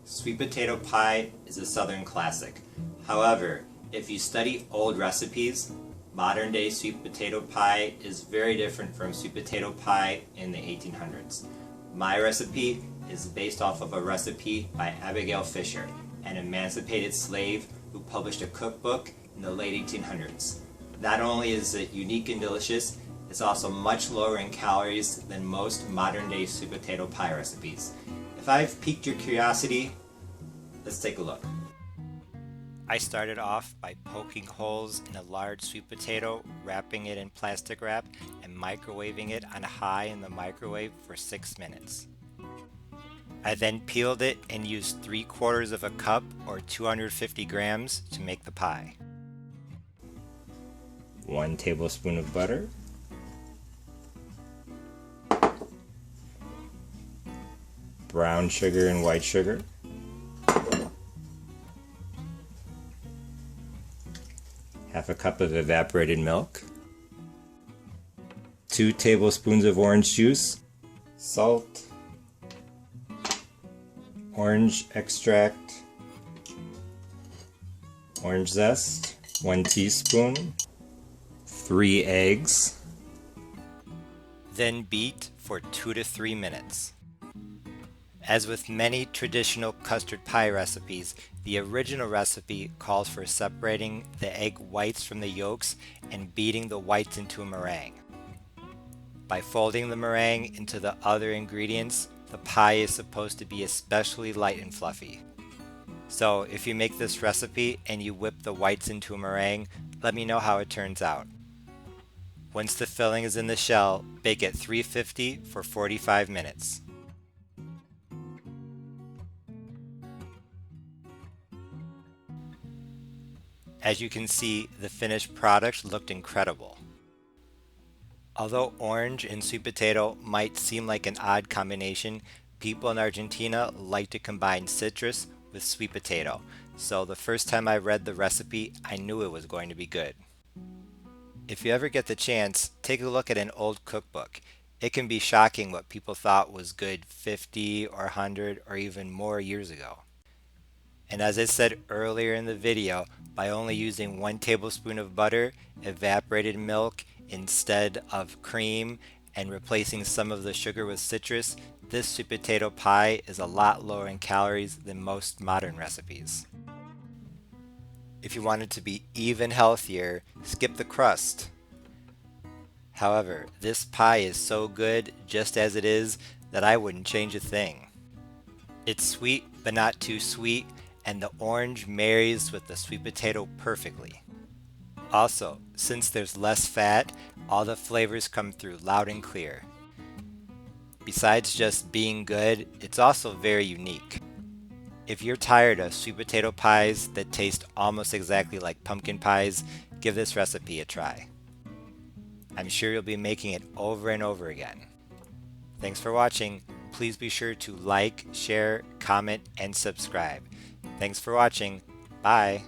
Sweet potato pie is a Southern classic. However, if you study old recipes, modern day sweet potato pie is very different from sweet potato pie in the 1800s. My recipe is based off of a recipe by Abigail Fisher, an emancipated slave who published a cookbook in the late 1800s. Not only is it unique and delicious, it's also much lower in calories than most modern day sweet potato pie recipes. If I've piqued your curiosity, let's take a look. I started off by poking holes in a large sweet potato, wrapping it in plastic wrap, and microwaving it on high in the microwave for 6 minutes. I then peeled it and used 3/4 of a cup or 250 grams to make the pie. 1 tablespoon of butter, brown sugar and white sugar, half a cup of evaporated milk, 2 tablespoons of orange juice, salt, orange extract, orange zest, 1 teaspoon, 3 eggs. Then beat for 2 to 3 minutes. As with many traditional custard pie recipes, the original recipe calls for separating the egg whites from the yolks and beating the whites into a meringue. By folding the meringue into the other ingredients, the pie is supposed to be especially light and fluffy. So if you make this recipe and you whip the whites into a meringue, let me know how it turns out. Once the filling is in the shell, bake at 350 for 45 minutes. As you can see, the finished product looked incredible. Although orange and sweet potato might seem like an odd combination, people in Argentina like to combine citrus with sweet potato, so the first time I read the recipe, I knew it was going to be good. If you ever get the chance, take a look at an old cookbook. It can be shocking what people thought was good 50 or 100 or even more years ago. And as I said earlier in the video, by only using 1 tablespoon of butter, evaporated milk instead of cream, and replacing some of the sugar with citrus, this sweet potato pie is a lot lower in calories than most modern recipes. If you want it to be even healthier, skip the crust. However, this pie is so good just as it is that I wouldn't change a thing. It's sweet but not too sweet, and the orange marries with the sweet potato perfectly. Also, since there's less fat, all the flavors come through loud and clear. Besides just being good, it's also very unique. If you're tired of sweet potato pies that taste almost exactly like pumpkin pies, give this recipe a try. I'm sure you'll be making it over and over again. Thanks for watching. Please be sure to like, share, comment, and subscribe. Thanks for watching. Bye.